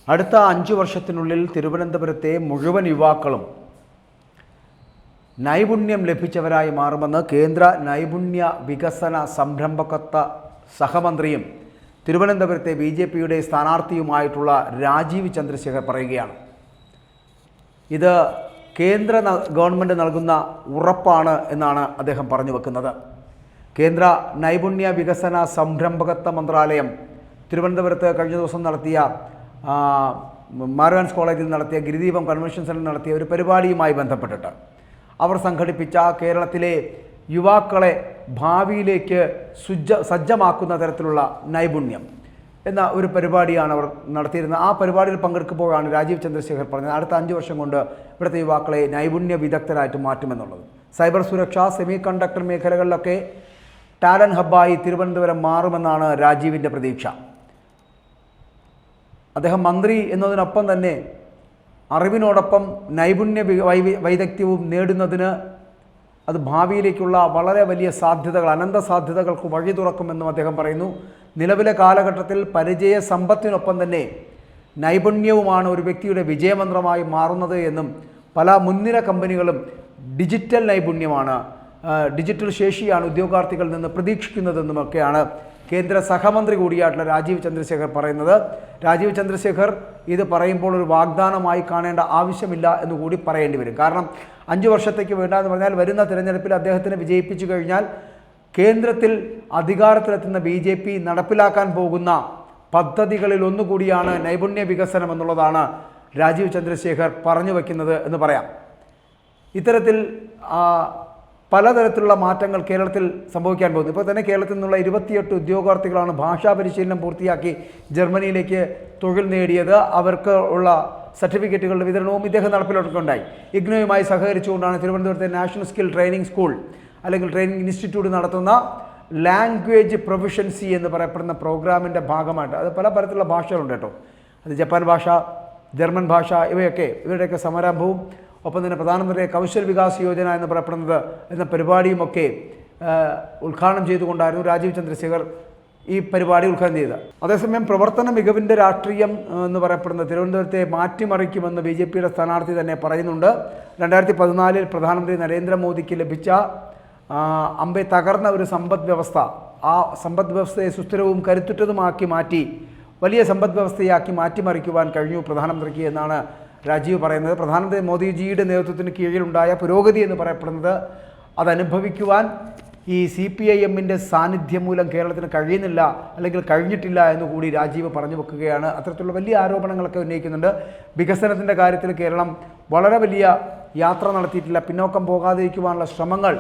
അടുത്ത 5 വർഷത്തിനുള്ളിൽ തിരുവനന്തപുരത്തെ മുഴുവൻ യുവാക്കളും നൈപുണ്യം ലഭിച്ചവരായി മാറുമെന്ന് കേന്ദ്ര നൈപുണ്യ വികസന സംരംഭകത്വ സഹമന്ത്രിയും തിരുവനന്തപുരത്തെ BJPയുടെ സ്ഥാനാർത്ഥിയുമായിട്ടുള്ള രാജീവ് ചന്ദ്രശേഖർ പറയുകയാണ്. ഇത് കേന്ദ്ര ഗവൺമെൻറ് നൽകുന്ന ഉറപ്പാണ് എന്നാണ് അദ്ദേഹം പറഞ്ഞു വെക്കുന്നത്. കേന്ദ്ര നൈപുണ്യ വികസന സംരംഭകത്വ മന്ത്രാലയം തിരുവനന്തപുരത്ത് കഴിഞ്ഞ ദിവസം നടത്തിയ മാർവാൻസ് കോളേജിൽ നടത്തിയ ഗിരിദീപം കൺവെൻഷൻ സെൻ്ററിൽ നടത്തിയ ഒരു പരിപാടിയുമായി ബന്ധപ്പെട്ടിട്ട് അവർ സംഘടിപ്പിച്ച കേരളത്തിലെ യുവാക്കളെ ഭാവിയിലേക്ക് സജ്ജമാക്കുന്ന തരത്തിലുള്ള നൈപുണ്യം എന്ന ഒരു പരിപാടിയാണ് അവർ നടത്തിയിരുന്നത്. ആ പരിപാടിയിൽ പങ്കെടുക്കുമ്പോഴാണ് രാജീവ് ചന്ദ്രശേഖർ പറഞ്ഞത് അടുത്ത 5 വർഷം കൊണ്ട് ഇവിടുത്തെ യുവാക്കളെ നൈപുണ്യ വിദഗ്ധരായിട്ട് മാറ്റുമെന്നുള്ളത്. സൈബർ സുരക്ഷ, സെമി കണ്ടക്ടർ മേഖലകളിലൊക്കെ ടാലൻറ്റ് ഹബ്ബായി തിരുവനന്തപുരം മാറുമെന്നാണ് രാജീവിൻ്റെ പ്രതീക്ഷ. അദ്ദേഹം മന്ത്രി എന്നതിനൊപ്പം തന്നെ അറിവിനോടൊപ്പം നൈപുണ്യ വൈദഗ്ധ്യവും നേടുന്നതിന് അത് ഭാവിയിലേക്കുള്ള വളരെ വലിയ സാധ്യതകൾ, അനന്ത സാധ്യതകൾക്ക് വഴി തുറക്കുമെന്നും അദ്ദേഹം പറയുന്നു. നിലവിലെ കാലഘട്ടത്തിൽ പരിചയ സമ്പത്തിനൊപ്പം തന്നെ നൈപുണ്യവുമാണ് ഒരു വ്യക്തിയുടെ വിജയമന്ത്രമായി മാറുന്നത് എന്നും പല മുൻനിര കമ്പനികളും ഡിജിറ്റൽ നൈപുണ്യമാണ്, ഡിജിറ്റൽ ശേഷിയാണ് ഉദ്യോഗാർത്ഥികളിൽ നിന്ന് പ്രതീക്ഷിക്കുന്നതെന്നുമൊക്കെയാണ് കേന്ദ്ര സഹമന്ത്രി കൂടിയായിട്ടുള്ള രാജീവ് ചന്ദ്രശേഖർ പറയുന്നത്. രാജീവ് ചന്ദ്രശേഖർ ഇത് പറയുമ്പോൾ ഒരു വാഗ്ദാനമായി കാണേണ്ട ആവശ്യമില്ല എന്നുകൂടി പറയേണ്ടി വരും. കാരണം 5 വർഷത്തേക്ക് വേണ്ട എന്ന് പറഞ്ഞാൽ വരുന്ന തിരഞ്ഞെടുപ്പിൽ അദ്ദേഹത്തിനെ വിജയിപ്പിച്ചു കഴിഞ്ഞാൽ കേന്ദ്രത്തിൽ അധികാരത്തിലെത്തുന്ന BJP നടപ്പിലാക്കാൻ പോകുന്ന പദ്ധതികളിൽ ഒന്നുകൂടിയാണ് നൈപുണ്യ വികസനം എന്നുള്ളതാണ് രാജീവ് ചന്ദ്രശേഖർ പറഞ്ഞു വയ്ക്കുന്നത് എന്ന് പറയാം. ഇത്തരത്തിൽ പലതരത്തിലുള്ള മാറ്റങ്ങൾ കേരളത്തിൽ സംഭവിക്കാൻ പോകുന്നു. ഇപ്പോൾ തന്നെ കേരളത്തിൽ നിന്നുള്ള 28 ഉദ്യോഗാർത്ഥികളാണ് ഭാഷാ പരിശീലനം പൂർത്തിയാക്കി ജർമ്മനിയിലേക്ക് തൊഴിൽ നേടിയത്. അവർക്ക് ഉള്ള സർട്ടിഫിക്കറ്റുകളുടെ വിതരണവും ഇദ്ദേഹം നടപ്പിലാക്കുകയുണ്ടായി. ഇഗ്നോയുമായി സഹകരിച്ചുകൊണ്ടാണ് തിരുവനന്തപുരത്തെ നാഷണൽ സ്കിൽ ട്രെയിനിങ് സ്കൂൾ അല്ലെങ്കിൽ ട്രെയിനിങ് ഇൻസ്റ്റിറ്റ്യൂട്ട് നടത്തുന്ന ലാംഗ്വേജ് പ്രൊഫിഷ്യൻസി എന്ന് പറയപ്പെടുന്ന പ്രോഗ്രാമിൻ്റെ ഭാഗമായിട്ട് അത് പല തരത്തിലുള്ള ഭാഷകളുണ്ട് കേട്ടോ. അത് ജപ്പാൻ ഭാഷ, ജർമ്മൻ ഭാഷ, ഇവരുടെയൊക്കെ സമാരംഭവും ഒപ്പം തന്നെ പ്രധാനമന്ത്രി കൗശൽ വികാസ് യോജന എന്ന് പറയപ്പെടുന്നത് എന്ന പരിപാടിയുമൊക്കെ ഉദ്ഘാടനം ചെയ്തുകൊണ്ടായിരുന്നു രാജീവ് ചന്ദ്രശേഖർ ഈ പരിപാടി ഉദ്ഘാടനം ചെയ്തത്. അതേസമയം പ്രവർത്തന മികവിൻ്റെ രാഷ്ട്രീയം എന്ന് പറയപ്പെടുന്ന തിരുവനന്തപുരത്തെ മാറ്റിമറിക്കുമെന്ന് BJPയുടെ സ്ഥാനാർത്ഥി തന്നെ പറയുന്നുണ്ട്. 2014 പ്രധാനമന്ത്രി നരേന്ദ്രമോദിക്ക് ലഭിച്ച അമ്പെ തകർന്ന ഒരു സമ്പദ് വ്യവസ്ഥ, ആ സമ്പദ് വ്യവസ്ഥയെ സുസ്ഥിരവും കരുത്തുറ്റതുമാക്കി മാറ്റി വലിയ സമ്പദ് വ്യവസ്ഥയാക്കി മാറ്റിമറിക്കുവാൻ കഴിഞ്ഞു പ്രധാനമന്ത്രിക്ക് എന്നാണ് രാജീവ് പറയുന്നത്. പ്രധാനമന്ത്രി മോദിജിയുടെ നേതൃത്വത്തിന് കീഴിലുണ്ടായ പുരോഗതി എന്ന് പറയപ്പെടുന്നത് അതനുഭവിക്കുവാൻ ഈ CPIMൻ്റെ സാന്നിധ്യം മൂലം കേരളത്തിന് കഴിയുന്നില്ല അല്ലെങ്കിൽ കഴിഞ്ഞിട്ടില്ല എന്നുകൂടി രാജീവ് പറഞ്ഞു വെക്കുകയാണ്. അത്തരത്തിലുള്ള വലിയ ആരോപണങ്ങളൊക്കെ ഉന്നയിക്കുന്നുണ്ട്. വികസനത്തിൻ്റെ കാര്യത്തിൽ കേരളം വളരെ വലിയ യാത്ര നടത്തിയിട്ടില്ല. പിന്നോക്കം പോകാതിരിക്കുവാനുള്ള ശ്രമങ്ങൾ,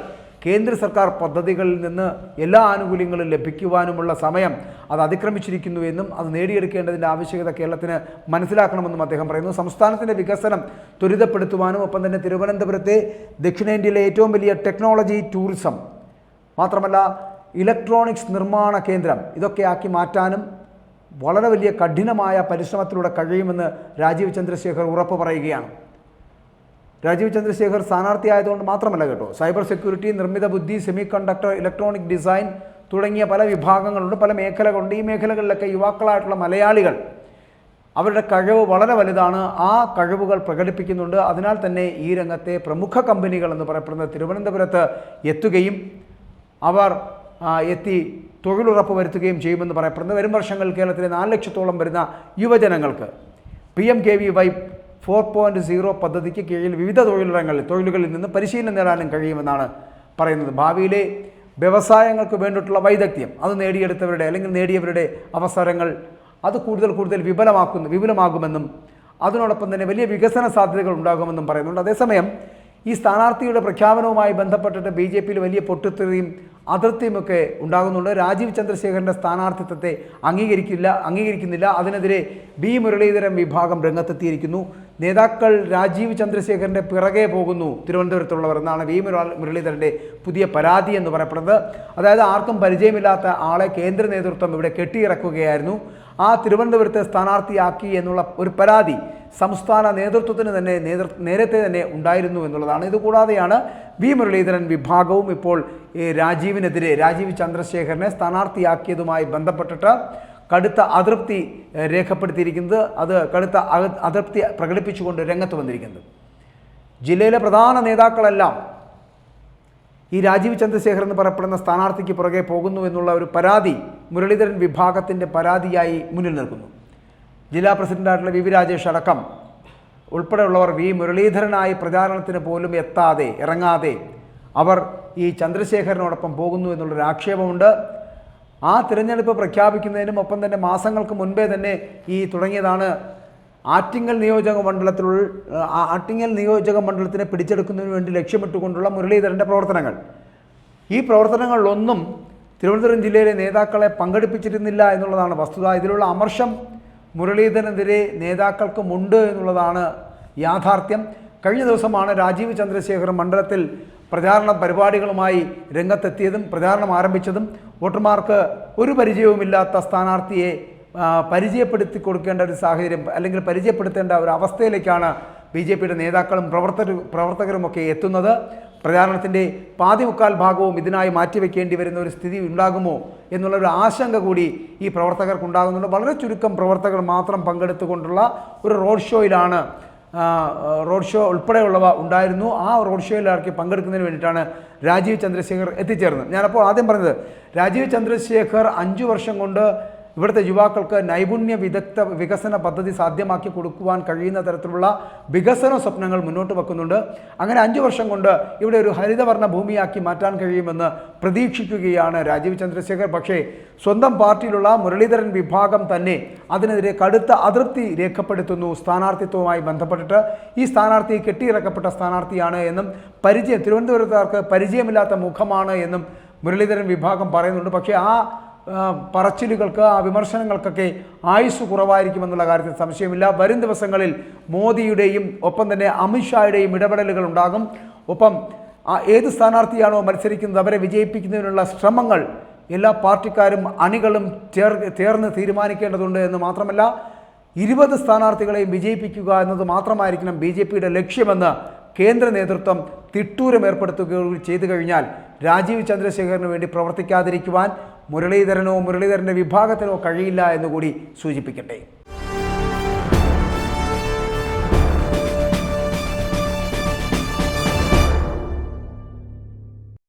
കേന്ദ്ര സർക്കാർ പദ്ധതികളിൽ നിന്ന് എല്ലാ ആനുകൂല്യങ്ങളും ലഭിക്കുവാനുമുള്ള സമയം അത് അതിക്രമിച്ചിരിക്കുന്നു എന്നും അത് നേടിയെടുക്കേണ്ടതിൻ്റെ ആവശ്യകത കേരളത്തിന് മനസ്സിലാക്കണമെന്നും അദ്ദേഹം പറയുന്നു. സംസ്ഥാനത്തിൻ്റെ വികസനം ത്വരിതപ്പെടുത്തുവാനും ഒപ്പം തന്നെ തിരുവനന്തപുരത്തെ ദക്ഷിണേന്ത്യയിലെ ഏറ്റവും വലിയ ടെക്നോളജി ടൂറിസം മാത്രമല്ല ഇലക്ട്രോണിക്സ് നിർമ്മാണ കേന്ദ്രം ഇതൊക്കെ ആക്കി മാറ്റാനും വളരെ വലിയ കഠിനമായ പരിശ്രമത്തിലൂടെ കഴിയുമെന്ന് രാജീവ് ചന്ദ്രശേഖർ ഉറപ്പ് പറയുകയാണ്. രാജീവ് ചന്ദ്രശേഖർ സ്ഥാനാർത്ഥിയായതുകൊണ്ട് മാത്രമല്ല കേട്ടോ, സൈബർ സെക്യൂരിറ്റി, നിർമ്മിത ബുദ്ധി, സെമി കണ്ടക്ടർ, ഇലക്ട്രോണിക് ഡിസൈൻ തുടങ്ങിയ പല വിഭാഗങ്ങളുണ്ട്, പല മേഖലകളുണ്ട്. ഈ മേഖലകളിലൊക്കെ യുവാക്കളായിട്ടുള്ള മലയാളികൾ അവരുടെ കഴിവ് വളരെ വലുതാണ്. ആ കഴിവുകൾ പ്രകടിപ്പിക്കുന്നുണ്ട്. അതിനാൽ തന്നെ ഈ രംഗത്തെ പ്രമുഖ കമ്പനികൾ എന്ന് പറയപ്പെടുന്നത് തിരുവനന്തപുരത്ത് എത്തുകയും അവർ എത്തി തൊഴിലുറപ്പ് വരുത്തുകയും ചെയ്യുമെന്ന് പറയപ്പെടുന്നത്. വരും വർഷങ്ങളിൽ കേരളത്തിലെ 4 ലക്ഷത്തോളം വരുന്ന യുവജനങ്ങൾക്ക് PMKVY 4.0 പദ്ധതിക്ക് കീഴിൽ വിവിധ തൊഴിലുകളിൽ നിന്ന് പരിശീലനം നേടാനും കഴിയുമെന്നാണ് പറയുന്നത്. ഭാവിയിലെ വ്യവസായങ്ങൾക്ക് വേണ്ടിയിട്ടുള്ള വൈദഗ്ധ്യം അത് നേടിയെടുത്തവരുടെ അല്ലെങ്കിൽ നേടിയവരുടെ അവസരങ്ങൾ അത് കൂടുതൽ വിപുലമാകുമെന്നും അതിനോടൊപ്പം തന്നെ വലിയ വികസന സാധ്യതകൾ ഉണ്ടാകുമെന്നും പറയുന്നുണ്ട്. അതേസമയം ഈ സ്ഥാനാർത്ഥിയുടെ പ്രഖ്യാപനവുമായി ബന്ധപ്പെട്ടിട്ട് BJPയിൽ വലിയ പൊട്ടിത്തെറിയും അതിർത്തിയുമൊക്കെ ഉണ്ടാകുന്നുണ്ട്. രാജീവ് ചന്ദ്രശേഖരൻ്റെ സ്ഥാനാർത്ഥിത്വത്തെ അംഗീകരിക്കുന്നില്ല. അതിനെതിരെ B മുരളീധരൻ വിഭാഗം രംഗത്തെത്തിയിരിക്കുന്നു. നേതാക്കൾ രാജീവ് ചന്ദ്രശേഖരൻ്റെ പിറകെ പോകുന്നു തിരുവനന്തപുരത്തുള്ളവർ എന്നാണ് B മുരളീധരൻ്റെ പുതിയ പരാതി എന്ന് പറയപ്പെടുന്നത്. അതായത് ആർക്കും പരിചയമില്ലാത്ത ആളെ കേന്ദ്ര നേതൃത്വം ഇവിടെ കെട്ടിയിറക്കുകയായിരുന്നു. ആ തിരുവനന്തപുരത്തെ സ്ഥാനാർത്ഥിയാക്കി എന്നുള്ള ഒരു പരാതി സംസ്ഥാന നേതൃത്വത്തിന് തന്നെ നേരത്തെ തന്നെ ഉണ്ടായിരുന്നു എന്നുള്ളതാണ്. ഇതുകൂടാതെയാണ് B മുരളീധരൻ വിഭാഗവും ഇപ്പോൾ രാജീവ് ചന്ദ്രശേഖരനെ സ്ഥാനാർത്ഥിയാക്കിയതുമായി ബന്ധപ്പെട്ടിട്ട് കടുത്ത അതൃപ്തി രേഖപ്പെടുത്തിയിരിക്കുന്നത്, അത് കടുത്ത അതൃപ്തി പ്രകടിപ്പിച്ചുകൊണ്ട് രംഗത്ത് വന്നിരിക്കുന്നത്. ജില്ലയിലെ പ്രധാന നേതാക്കളെല്ലാം ഈ രാജീവ് ചന്ദ്രശേഖർ എന്ന് പറയപ്പെടുന്ന സ്ഥാനാർത്ഥിക്ക് പുറകെ പോകുന്നു എന്നുള്ള ഒരു പരാതി മുരളീധരൻ വിഭാഗത്തിൻ്റെ പരാതിയായി മുന്നിൽ നിൽക്കുന്നു. ജില്ലാ പ്രസിഡന്റായിട്ടുള്ള വി രാജേഷ് അടക്കം ഉൾപ്പെടെയുള്ളവർ വി മുരളീധരനായി പ്രചാരണത്തിന് പോലും ഇറങ്ങാതെ അവർ ഈ ചന്ദ്രശേഖരനോടൊപ്പം പോകുന്നു എന്നുള്ളൊരു ആക്ഷേപമുണ്ട്. ആ തിരഞ്ഞെടുപ്പ് പ്രഖ്യാപിക്കുന്നതിനും ഒപ്പം തന്നെ മാസങ്ങൾക്ക് മുൻപേ തന്നെ ഈ തുടങ്ങിയതാണ് ആറ്റിങ്ങൽ നിയോജക മണ്ഡലത്തിനെ പിടിച്ചെടുക്കുന്നതിന് വേണ്ടി ലക്ഷ്യമിട്ടുകൊണ്ടുള്ള മുരളീധരൻ്റെ പ്രവർത്തനങ്ങൾ. ഈ പ്രവർത്തനങ്ങളിലൊന്നും തിരുവനന്തപുരം ജില്ലയിലെ നേതാക്കളെ പങ്കെടുപ്പിച്ചിരുന്നില്ല എന്നുള്ളതാണ് വസ്തുത. ഇതിലുള്ള അമർഷം മുരളീധരനെതിരെ നേതാക്കൾക്കുമുണ്ട് എന്നുള്ളതാണ് യാഥാർത്ഥ്യം. കഴിഞ്ഞ ദിവസമാണ് രാജീവ് ചന്ദ്രശേഖർ മണ്ഡലത്തിൽ പ്രചാരണ പരിപാടികളുമായി രംഗത്തെത്തിയതും പ്രചാരണം ആരംഭിച്ചതും. വോട്ടർമാർക്ക് ഒരു പരിചയവുമില്ലാത്ത സ്ഥാനാർത്ഥിയെ പരിചയപ്പെടുത്തി കൊടുക്കേണ്ട ഒരു സാഹചര്യം, അല്ലെങ്കിൽ പരിചയപ്പെടുത്തേണ്ട ഒരു അവസ്ഥയിലേക്കാണ് BJPയുടെ നേതാക്കളും പ്രവർത്തകരുമൊക്കെ എത്തുന്നത്. പ്രചാരണത്തിൻ്റെ പാതിമുക്കാൽ ഭാഗവും ഇതിനായി മാറ്റിവെക്കേണ്ടി വരുന്ന ഒരു സ്ഥിതി ഉണ്ടാകുമോ എന്നുള്ളൊരു ആശങ്ക കൂടി ഈ പ്രവർത്തകർക്കുണ്ടാകുന്നുണ്ട്. വളരെ ചുരുക്കം പ്രവർത്തകർ മാത്രം പങ്കെടുത്തുകൊണ്ടുള്ള ഒരു റോഡ് ഷോ ഉൾപ്പെടെയുള്ളവ ഉണ്ടായിരുന്നു. ആ റോഡ് ഷോയിലേക്ക് പങ്കെടുക്കുന്നതിന് വേണ്ടിയിട്ടാണ് രാജീവ് ചന്ദ്രശേഖർ എത്തിച്ചേർന്നത്. ഞാനപ്പോൾ ആദ്യം പറഞ്ഞത്, രാജീവ് ചന്ദ്രശേഖർ 5 വർഷം കൊണ്ട് ഇവിടുത്തെ യുവാക്കൾക്ക് നൈപുണ്യ വികസന പദ്ധതി സാധ്യമാക്കി കൊടുക്കുവാൻ കഴിയുന്ന തരത്തിലുള്ള വികസന സ്വപ്നങ്ങൾ മുന്നോട്ട് വെക്കുന്നുണ്ട്. അങ്ങനെ 5 വർഷം കൊണ്ട് ഇവിടെ ഒരു ഹരിതവർണ്ണ ഭൂമിയാക്കി മാറ്റാൻ കഴിയുമെന്ന് പ്രതീക്ഷിക്കുകയാണ് രാജീവ് ചന്ദ്രശേഖർ. പക്ഷേ സ്വന്തം പാർട്ടിയിലുള്ള മുരളീധരൻ വിഭാഗം തന്നെ അതിനെതിരെ കടുത്ത അതൃപ്തി രേഖപ്പെടുത്തുന്നു. സ്ഥാനാർത്ഥിത്വവുമായി ബന്ധപ്പെട്ടിട്ട് ഈ സ്ഥാനാർത്ഥി കെട്ടിയിറക്കപ്പെട്ട സ്ഥാനാർത്ഥിയാണ് എന്നും തിരുവനന്തപുരത്തുകാർക്ക് പരിചയമില്ലാത്ത മുഖമാണ് എന്നും മുരളീധരൻ വിഭാഗം പറയുന്നുണ്ട്. പക്ഷേ ആ പറച്ചിലുകൾക്ക്, ആ വിമർശനങ്ങൾക്കൊക്കെ ആയുസ് കുറവായിരിക്കുമെന്നുള്ള കാര്യത്തിൽ സംശയമില്ല. വരും ദിവസങ്ങളിൽ മോദിയുടെയും ഒപ്പം തന്നെ അമിത്ഷായുടെയും ഇടപെടലുകൾ ഉണ്ടാകും. ഒപ്പം ഏത് സ്ഥാനാർത്ഥിയാണോ മത്സരിക്കുന്നത് അവരെ വിജയിപ്പിക്കുന്നതിനുള്ള ശ്രമങ്ങൾ എല്ലാ പാർട്ടിക്കാരും അണികളും ചേർന്ന് തീരുമാനിക്കേണ്ടതുണ്ട് എന്ന് മാത്രമല്ല, 20 സ്ഥാനാർത്ഥികളെയും വിജയിപ്പിക്കുക എന്നത് മാത്രമായിരിക്കണം BJPയുടെ ലക്ഷ്യമെന്ന് കേന്ദ്ര നേതൃത്വം തിട്ടൂരം ഏർപ്പെടുത്തുകയും ചെയ്തു കഴിഞ്ഞാൽ രാജീവ് ചന്ദ്രശേഖറിന് വേണ്ടി പ്രവർത്തിക്കാതിരിക്കുവാൻ മുരളീധരനോ മുരളീധരൻ്റെ വിഭാഗത്തിനോ കഴിയില്ല എന്നുകൂടി സൂചിപ്പിക്കട്ടെ.